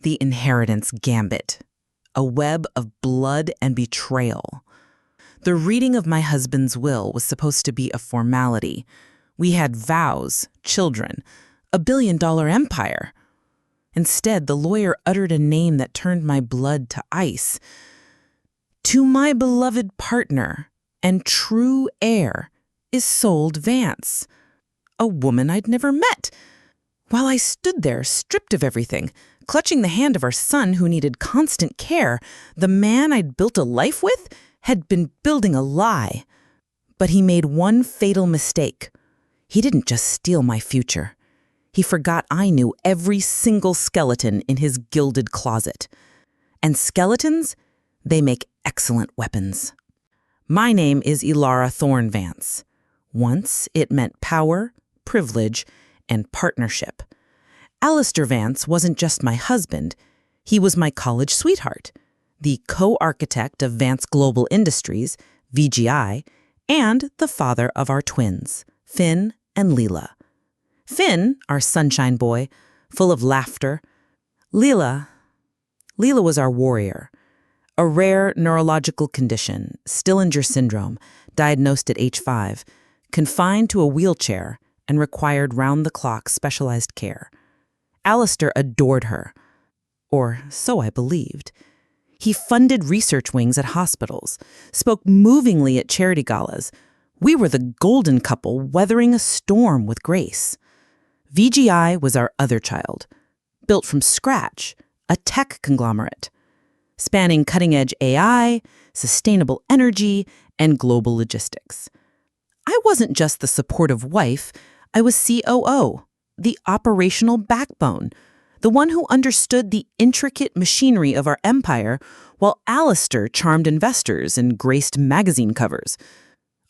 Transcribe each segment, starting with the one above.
The inheritance gambit, a web of blood and betrayal. The reading of my husband's will was supposed to be a formality. We had vows, children, a billion-dollar empire. Instead, the lawyer uttered a name that turned my blood to ice. To my beloved partner and true heir is sold Vance, a woman I'd never met. While I stood there, stripped of everything, clutching the hand of our son who needed constant care, the man I'd built a life with had been building a lie. But he made one fatal mistake. He didn't just steal my future. He forgot I knew every single skeleton in his gilded closet. And skeletons, they make excellent weapons. My name is Elara Thorne Vance. Once it meant power, privilege, and partnership. Alistair Vance wasn't just my husband. He was my college sweetheart, the co-architect of Vance Global Industries, VGI, and the father of our twins, Finn and Leela. Finn, our sunshine boy, full of laughter. Leela was our warrior, a rare neurological condition, Stillinger syndrome, diagnosed at age 5, confined to a wheelchair and required round-the-clock specialized care. Alistair adored her, or so I believed. He funded research wings at hospitals, spoke movingly at charity galas. We were the golden couple weathering a storm with grace. VGI was our other child, built from scratch, a tech conglomerate, spanning cutting-edge AI, sustainable energy, and global logistics. I wasn't just the supportive wife, I was COO, the operational backbone, the one who understood the intricate machinery of our empire, while Alistair charmed investors and graced magazine covers.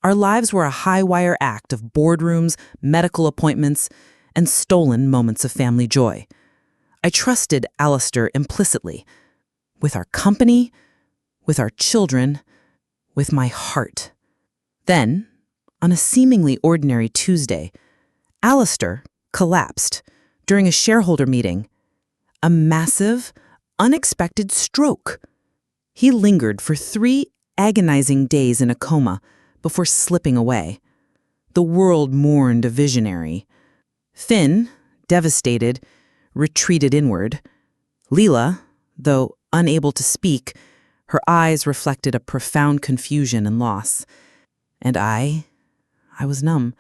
Our lives were a high-wire act of boardrooms, medical appointments, and stolen moments of family joy. I trusted Alistair implicitly, with our company, with our children, with my heart. Then, on a seemingly ordinary Tuesday, Alistair collapsed during a shareholder meeting. A massive, unexpected stroke. He lingered for 3 agonizing days in a coma before slipping away. The world mourned a visionary. Finn, devastated, retreated inward. Leela, though unable to speak, her eyes reflected a profound confusion and loss. And I was numb,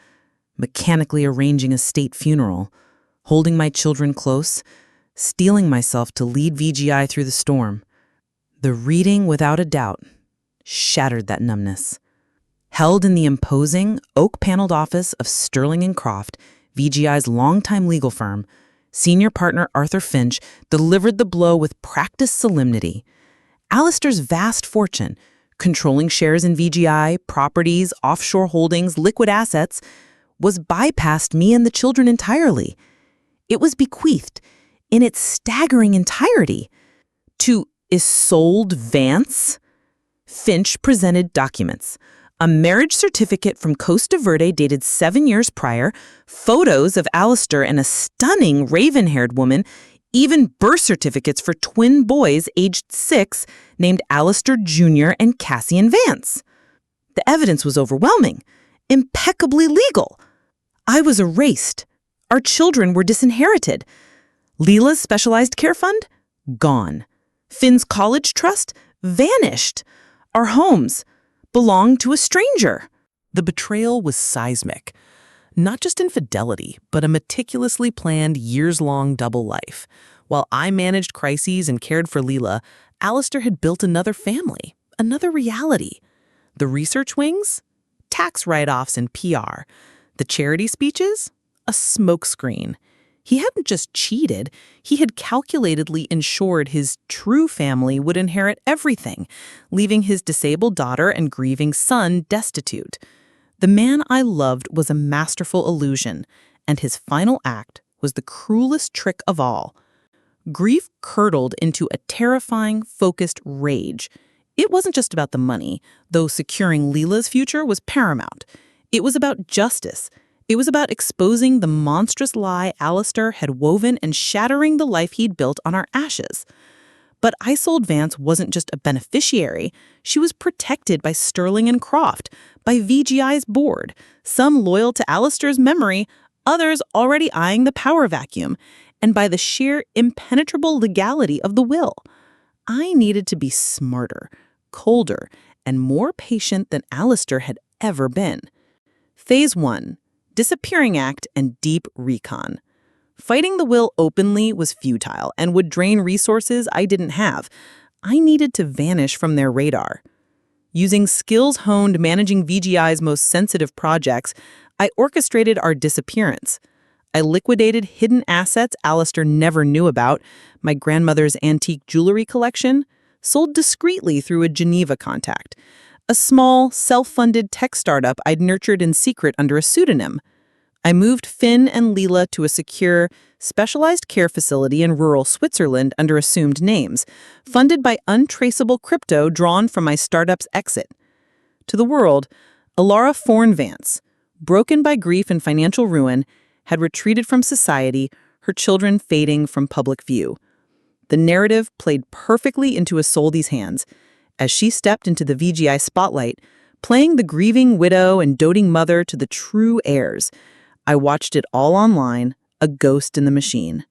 mechanically arranging a state funeral, holding my children close, steeling myself to lead VGI through the storm. The reading, without a doubt, shattered that numbness. Held in the imposing, oak-paneled office of Sterling & Croft, VGI's longtime legal firm, senior partner Arthur Finch delivered the blow with practiced solemnity. Alistair's vast fortune, controlling shares in VGI, properties, offshore holdings, liquid assets, was bypassed me and the children entirely. It was bequeathed, in its staggering entirety, to Isolde Vance. Finch presented documents. A marriage certificate from Costa Verde dated 7 years prior, photos of Alistair and a stunning raven-haired woman, even birth certificates for twin boys aged 6 named Alistair Jr. and Cassian Vance. The evidence was overwhelming, impeccably legal. I was erased. Our children were disinherited. Leela's specialized care fund? Gone. Finn's college trust? Vanished. Our homes belonged to a stranger. The betrayal was seismic. Not just infidelity, but a meticulously planned years-long double life. While I managed crises and cared for Leela, Alistair had built another family, another reality. The research wings? Tax write-offs and PR. The charity speeches? A smokescreen. He hadn't just cheated, he had calculatedly ensured his true family would inherit everything, leaving his disabled daughter and grieving son destitute. The man I loved was a masterful illusion, and his final act was the cruelest trick of all. Grief curdled into a terrifying, focused rage. It wasn't just about the money, though securing Leela's future was paramount. It was about justice, It was about exposing the monstrous lie Alistair had woven and shattering the life he'd built on our ashes. But Isolde Vance wasn't just a beneficiary. She was protected by Sterling and Croft, by VGI's board, some loyal to Alistair's memory, others already eyeing the power vacuum, and by the sheer impenetrable legality of the will. I needed to be smarter, colder, and more patient than Alistair had ever been. Phase 1. Disappearing Act and Deep Recon. Fighting the will openly was futile and would drain resources I didn't have. I needed to vanish from their radar. Using skills honed managing VGI's most sensitive projects, I orchestrated our disappearance. I liquidated hidden assets Alistair never knew about, my grandmother's antique jewelry collection, sold discreetly through a Geneva contact, a small, self-funded tech startup I'd nurtured in secret under a pseudonym. I moved Finn and Leela to a secure, specialized care facility in rural Switzerland under assumed names, funded by untraceable crypto drawn from my startup's exit. To the world, Alara Thorne Vance, broken by grief and financial ruin, had retreated from society, her children fading from public view. The narrative played perfectly into Isolde's hands as she stepped into the VGI spotlight, playing the grieving widow and doting mother to the true heirs. I watched it all online, a ghost in the machine.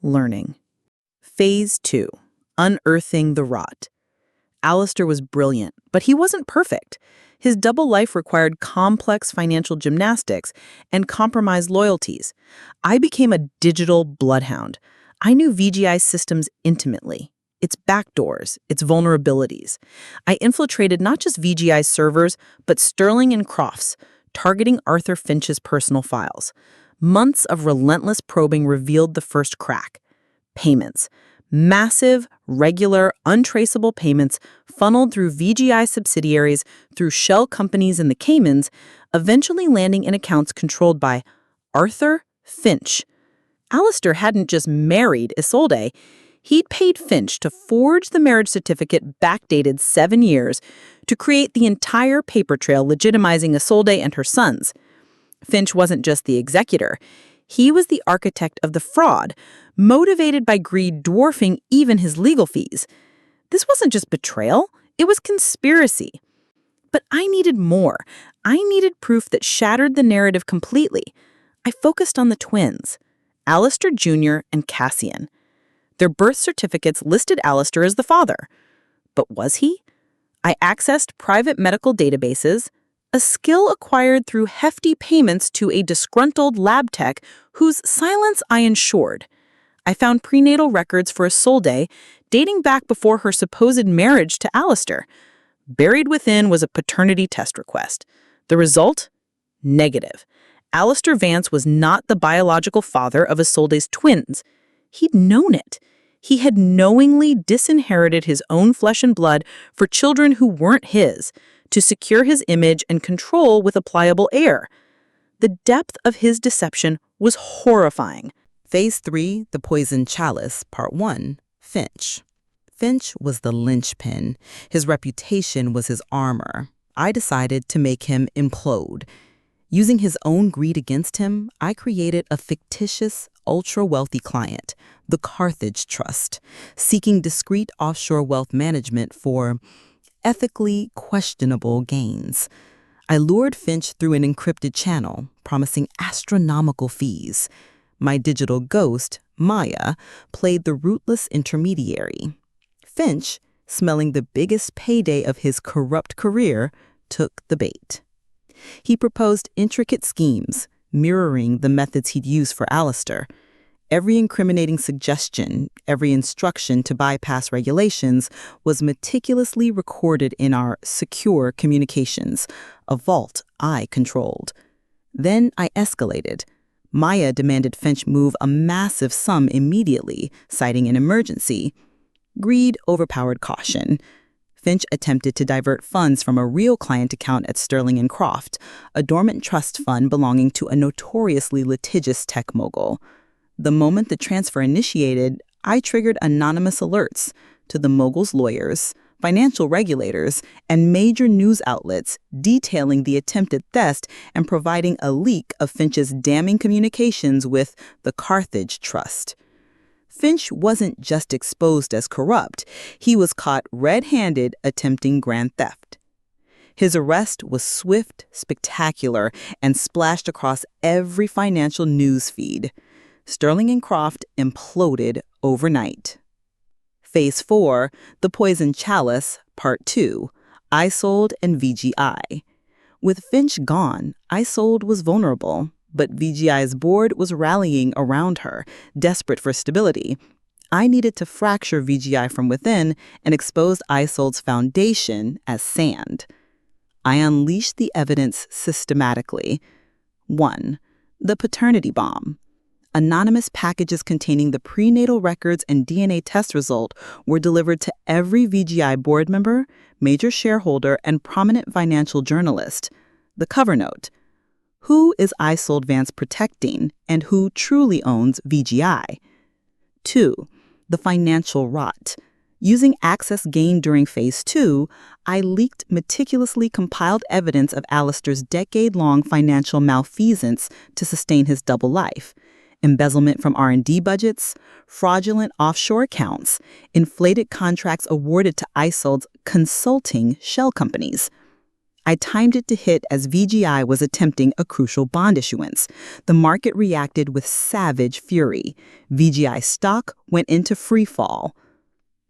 Learning. Phase 2. Unearthing the rot. Alistair was brilliant, but he wasn't perfect. His double life required complex financial gymnastics and compromised loyalties. I became a digital bloodhound. I knew VGI's systems intimately, its backdoors, its vulnerabilities. I infiltrated not just VGI's servers, but Sterling and Croft's, targeting Arthur Finch's personal files. Months of relentless probing revealed the first crack. Payments. Massive, regular, untraceable payments funneled through VGI subsidiaries, through shell companies in the Caymans, eventually landing in accounts controlled by Arthur Finch. Alistair hadn't just married Isolde. He'd paid Finch to forge the marriage certificate backdated 7 years to create the entire paper trail legitimizing Isolde and her sons. Finch wasn't just the executor. He was the architect of the fraud, motivated by greed dwarfing even his legal fees. This wasn't just betrayal, it was conspiracy. But I needed more. I needed proof that shattered the narrative completely. I focused on the twins, Alistair Jr. and Cassian. Their birth certificates listed Alistair as the father. But was he? I accessed private medical databases, a skill acquired through hefty payments to a disgruntled lab tech whose silence I ensured. I found prenatal records for Isolde dating back before her supposed marriage to Alistair. Buried within was a paternity test request. The result? Negative. Alistair Vance was not the biological father of Isolde's twins. He'd known it. He had knowingly disinherited his own flesh and blood for children who weren't his, to secure his image and control with a pliable heir. The depth of his deception was horrifying. Phase 3, The Poison Chalice, Part 1, Finch. Finch was the linchpin. His reputation was his armor. I decided to make him implode. Using his own greed against him, I created a fictitious, ultra-wealthy client, the Carthage Trust, seeking discreet offshore wealth management for ethically questionable gains. I lured Finch through an encrypted channel, promising astronomical fees. My digital ghost, Maya, played the rootless intermediary. Finch, smelling the biggest payday of his corrupt career, took the bait. He proposed intricate schemes, mirroring the methods he'd used for Alistair. Every incriminating suggestion, every instruction to bypass regulations was meticulously recorded in our secure communications, a vault I controlled. Then I escalated. Maya demanded Finch move a massive sum immediately, citing an emergency. Greed overpowered caution. Finch attempted to divert funds from a real client account at Sterling and Croft, a dormant trust fund belonging to a notoriously litigious tech mogul. The moment the transfer initiated, I triggered anonymous alerts to the mogul's lawyers, financial regulators, and major news outlets detailing the attempted theft and providing a leak of Finch's damning communications with the Carthage Trust. Finch wasn't just exposed as corrupt, he was caught red-handed attempting grand theft. His arrest was swift, spectacular, and splashed across every financial news feed. Sterling and Croft imploded overnight. Phase 4, The Poison Chalice, Part 2, Isolde and VGI. With Finch gone, Isolde was vulnerable, but VGI's board was rallying around her, desperate for stability. I needed to fracture VGI from within and expose Isolde's foundation as sand. I unleashed the evidence systematically. 1. The paternity bomb. Anonymous packages containing the prenatal records and DNA test result were delivered to every VGI board member, major shareholder, and prominent financial journalist. The cover note: who is Isolde Vance protecting, and who truly owns VGI? 2. The financial rot. Using access gained during Phase 2, I leaked meticulously compiled evidence of Alistair's decade-long financial malfeasance to sustain his double life. Embezzlement from R&D budgets, fraudulent offshore accounts, inflated contracts awarded to Isolde's consulting shell companies. I timed it to hit as VGI was attempting a crucial bond issuance. The market reacted with savage fury. VGI stock went into free fall.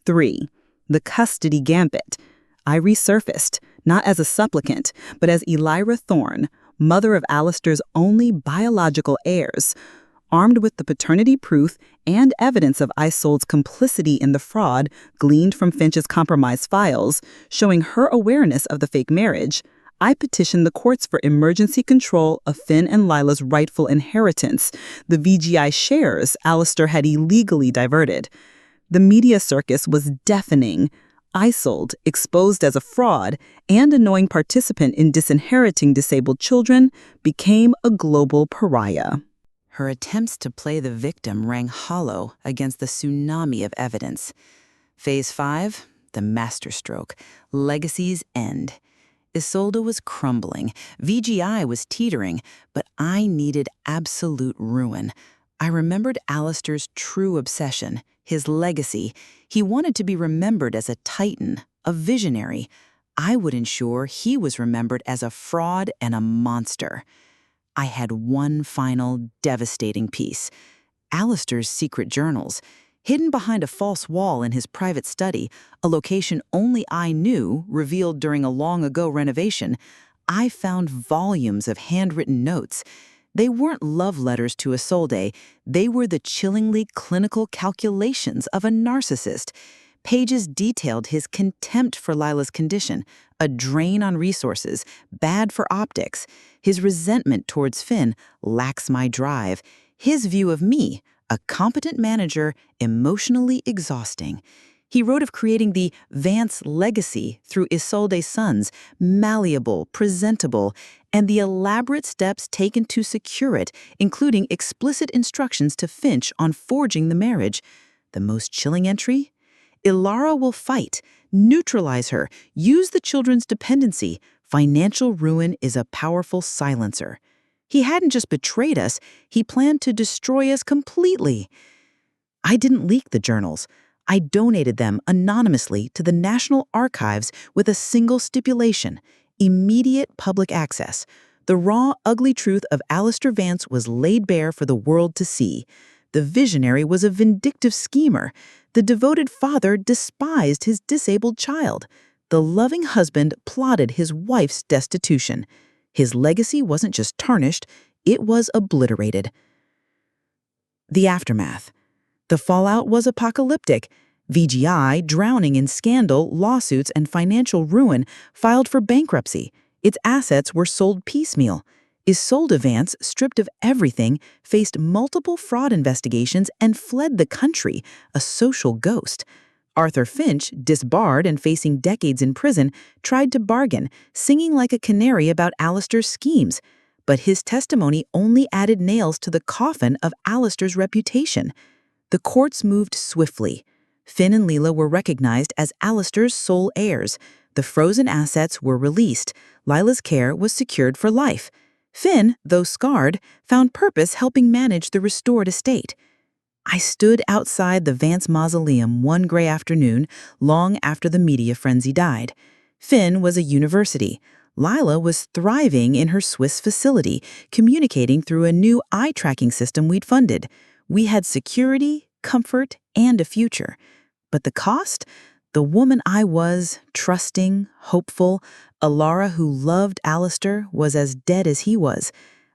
3. The custody gambit. I resurfaced, not as a supplicant, but as Elira Thorne, mother of Alistair's only biological heirs. Armed with the paternity proof and evidence of Isolde's complicity in the fraud gleaned from Finch's compromised files, showing her awareness of the fake marriage, I petitioned the courts for emergency control of Finn and Lila's rightful inheritance, the VGI shares Alistair had illegally diverted. The media circus was deafening. Isolde, exposed as a fraud and a knowing participant in disinheriting disabled children, became a global pariah. Her attempts to play the victim rang hollow against the tsunami of evidence. Phase 5, the masterstroke, legacy's end. Isolde was crumbling, VGI was teetering, but I needed absolute ruin. I remembered Alistair's true obsession, his legacy. He wanted to be remembered as a titan, a visionary. I would ensure he was remembered as a fraud and a monster. I had one final, devastating piece. Alistair's secret journals. Hidden behind a false wall in his private study, a location only I knew, revealed during a long-ago renovation, I found volumes of handwritten notes. They weren't love letters to Isolde. They were the chillingly clinical calculations of a narcissist. Pages detailed his contempt for Lila's condition, a drain on resources, bad for optics. His resentment towards Finn lacks my drive. His view of me, a competent manager, emotionally exhausting. He wrote of creating the Vance legacy through Isolde's sons, malleable, presentable, and the elaborate steps taken to secure it, including explicit instructions to Finch on forging the marriage. The most chilling entry? Ilara will fight, neutralize her, use the children's dependency. Financial ruin is a powerful silencer. He hadn't just betrayed us, he planned to destroy us completely. I didn't leak the journals. I donated them anonymously to the National Archives with a single stipulation: immediate public access. The raw, ugly truth of Alistair Vance was laid bare for the world to see. The visionary was a vindictive schemer. The devoted father despised his disabled child. The loving husband plotted his wife's destitution. His legacy wasn't just tarnished, it was obliterated. The aftermath. The fallout was apocalyptic. VGI, drowning in scandal, lawsuits, and financial ruin, filed for bankruptcy. Its assets were sold piecemeal. Isolde Vance, stripped of everything, faced multiple fraud investigations and fled the country, a social ghost. Arthur Finch, disbarred and facing decades in prison, tried to bargain, singing like a canary about Alistair's schemes. But his testimony only added nails to the coffin of Alistair's reputation. The courts moved swiftly. Finn and Leela were recognized as Alistair's sole heirs. The frozen assets were released. Lila's care was secured for life. Finn, though scarred, found purpose helping manage the restored estate. I stood outside the Vance mausoleum one gray afternoon, long after the media frenzy died. Finn was a university. Lila was thriving in her Swiss facility, communicating through a new eye-tracking system we'd funded. We had security, comfort, and a future. But the cost? The woman I was, trusting, hopeful, a Lara who loved Alistair, was as dead as he was.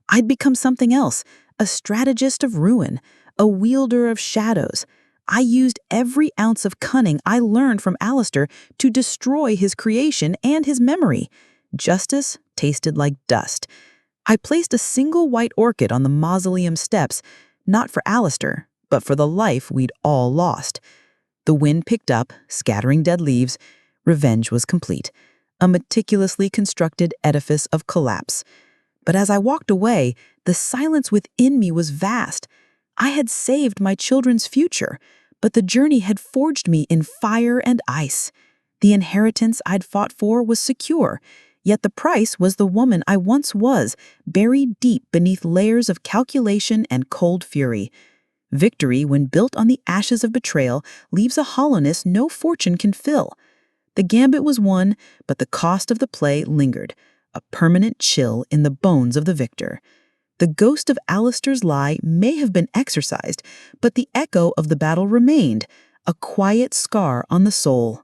I'd become something else, a strategist of ruin, a wielder of shadows. I used every ounce of cunning I learned from Alistair to destroy his creation and his memory. Justice tasted like dust. I placed a single white orchid on the mausoleum steps, not for Alistair, but for the life we'd all lost. The wind picked up, scattering dead leaves. Revenge was complete, a meticulously constructed edifice of collapse. But as I walked away, the silence within me was vast. I had saved my children's future, but the journey had forged me in fire and ice. The inheritance I'd fought for was secure, yet the price was the woman I once was, buried deep beneath layers of calculation and cold fury. Victory, when built on the ashes of betrayal, leaves a hollowness no fortune can fill. The gambit was won, but the cost of the play lingered, a permanent chill in the bones of the victor. The ghost of Alistair's lie may have been exorcised, but the echo of the battle remained, a quiet scar on the soul.